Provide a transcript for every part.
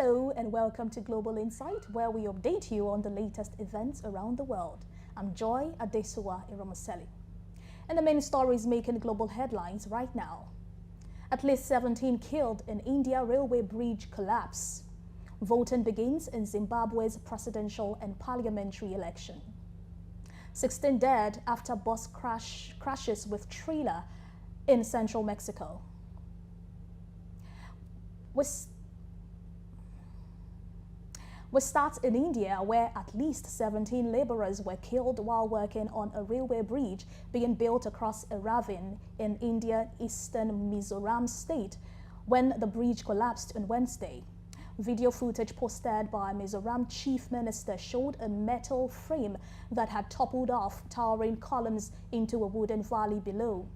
Hello and welcome to Global Insight, where we update you on the latest events around the world. I'm Joy Adesuwa Iromoseli. And the main stories making global headlines right now. At least 17 killed in India railway bridge collapse. Voting begins in Zimbabwe's presidential and parliamentary election. 16 dead after bus crashes with trailer in central Mexico. We start in India, where at least 17 laborers were killed while working on a railway bridge being built across a ravine in India's eastern Mizoram state when the bridge collapsed on Wednesday. Video footage posted by Mizoram Chief Minister showed a metal frame that had toppled off, towering columns into a wooded valley below.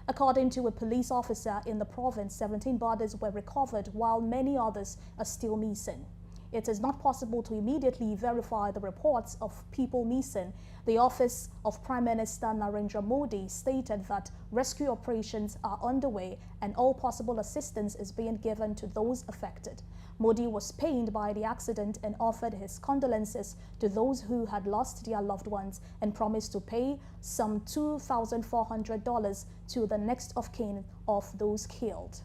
According to a police officer in the province, 17 bodies were recovered while many others are still missing. It is not possible to immediately verify the reports of people missing. The office of Prime Minister Narendra Modi stated that rescue operations are underway and all possible assistance is being given to those affected. Modi was pained by the accident and offered his condolences to those who had lost their loved ones and promised to pay some $2,400 to the next of kin of those killed.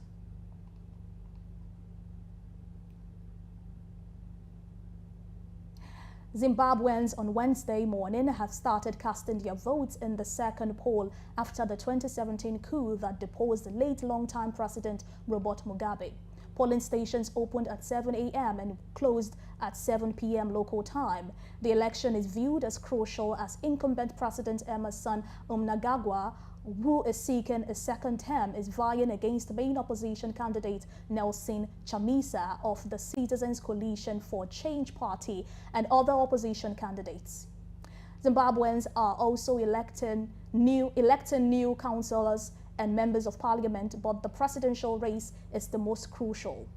Zimbabweans on Wednesday morning have started casting their votes in the second poll after the 2017 coup that deposed late long-time President Robert Mugabe. Polling stations opened at 7 a.m. and closed at 7 p.m. local time. The election is viewed as crucial as incumbent President Emerson Mnangagwa, who is seeking a second term, is vying against main opposition candidate Nelson Chamisa of the Citizens Coalition for Change Party and other opposition candidates. Zimbabweans are also electing new councillors and members of parliament, but the presidential race is the most crucial.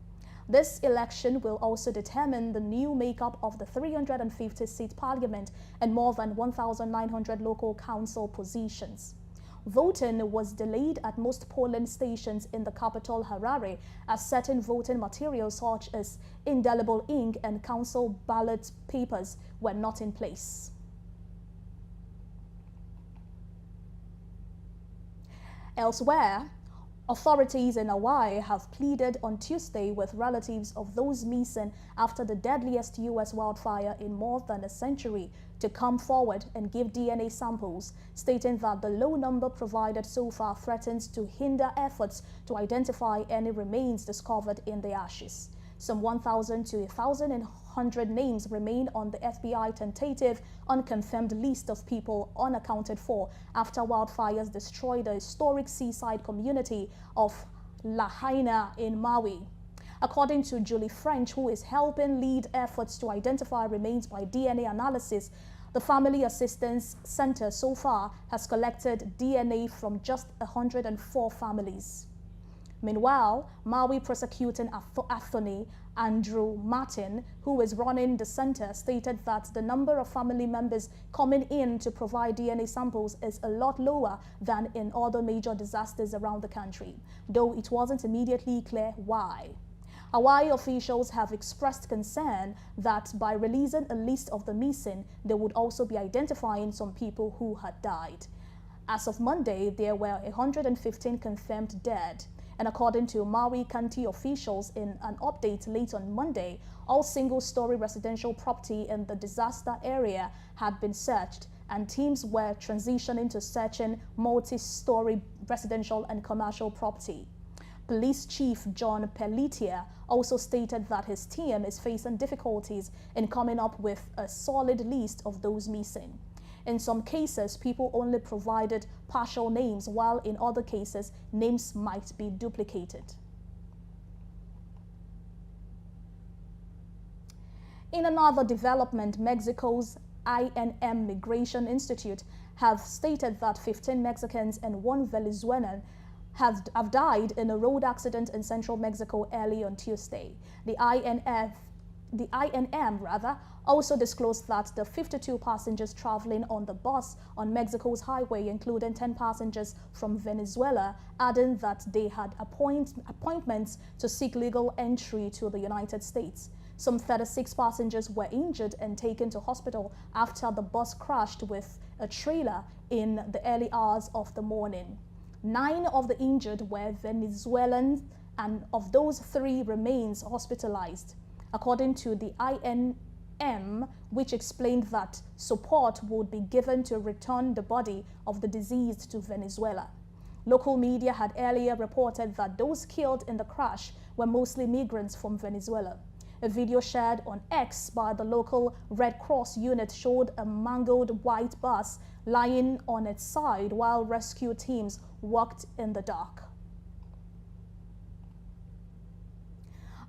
This election will also determine the new makeup of the 350-seat parliament and more than 1,900 local council positions. Voting was delayed at most polling stations in the capital Harare as certain voting materials such as indelible ink and council ballot papers were not in place. Elsewhere, authorities in Hawaii have pleaded on Tuesday with relatives of those missing after the deadliest U.S. wildfire in more than a century to come forward and give DNA samples, stating that the low number provided so far threatens to hinder efforts to identify any remains discovered in the ashes. Some 1,000 to 1,100 names remain on the FBI tentative unconfirmed list of people unaccounted for after wildfires destroyed the historic seaside community of Lahaina in Maui. According to Julie French, who is helping lead efforts to identify remains by DNA analysis, the Family Assistance Center so far has collected DNA from just 104 families. Meanwhile, Maui prosecuting attorney Andrew Martin, who is running the center, stated that the number of family members coming in to provide DNA samples is a lot lower than in other major disasters around the country, though it wasn't immediately clear why. Hawaii officials have expressed concern that by releasing a list of the missing, they would also be identifying some people who had died. As of Monday, there were 115 confirmed dead. And according to Maui County officials in an update late on Monday, all single-story residential property in the disaster area had been searched, and teams were transitioning to searching multi-story residential and commercial property. Police Chief John Pelletier also stated that his team is facing difficulties in coming up with a solid list of those missing. In some cases, people only provided partial names, while in other cases, names might be duplicated. In another development, Mexico's INM Migration Institute have stated that 15 Mexicans and 1 Venezuelan have died in a road accident in central Mexico early on Tuesday. The INM also disclosed that the 52 passengers traveling on the bus on Mexico's highway, including 10 passengers from Venezuela, adding that they had appointments to seek legal entry to the United States. Some 36 passengers were injured and taken to hospital after the bus crashed with a trailer in the early hours of the morning. 9 of the injured were Venezuelans, and of those 3 remains hospitalized, according to the INM, which explained that support would be given to return the body of the deceased to Venezuela. Local media had earlier reported that those killed in the crash were mostly migrants from Venezuela. A video shared on X by the local Red Cross unit showed a mangled white bus lying on its side while rescue teams worked in the dark.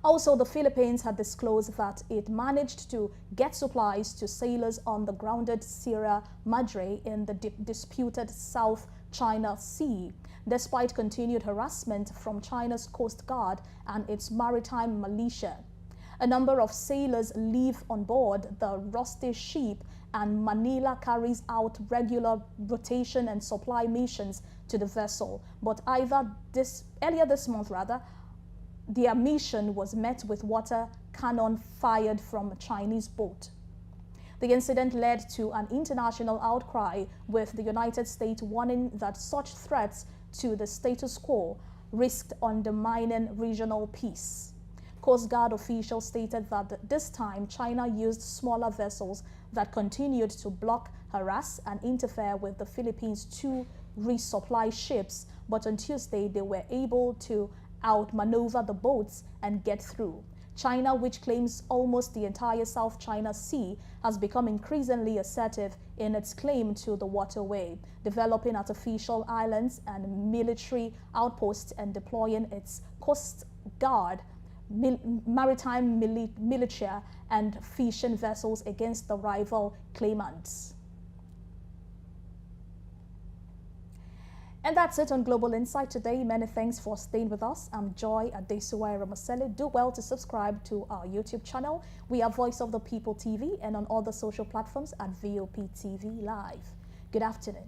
Also, the Philippines had disclosed that it managed to get supplies to sailors on the grounded Sierra Madre in the disputed South China Sea, despite continued harassment from China's Coast Guard and its maritime militia. A number of sailors live on board the rusty ship, and Manila carries out regular rotation and supply missions to the vessel. But earlier this month, their mission was met with water cannon fired from a Chinese boat. The incident led to an international outcry, with the United States warning that such threats to the status quo risked undermining regional peace. Coast Guard officials stated that this time China used smaller vessels that continued to block, harass, and interfere with the Philippines' 2 resupply ships, but on Tuesday they were able to outmaneuver the boats and get through. China, which claims almost the entire South China Sea, has become increasingly assertive in its claim to the waterway, developing artificial islands and military outposts and deploying its Coast Guard, maritime militia, and fishing vessels against the rival claimants. And that's it on Global Insight today. Many thanks for staying with us. I'm Joy Adesuwaira Masele. Do well to subscribe to our YouTube channel. We are Voice of the People TV and on all the social platforms at VOP TV Live. Good afternoon.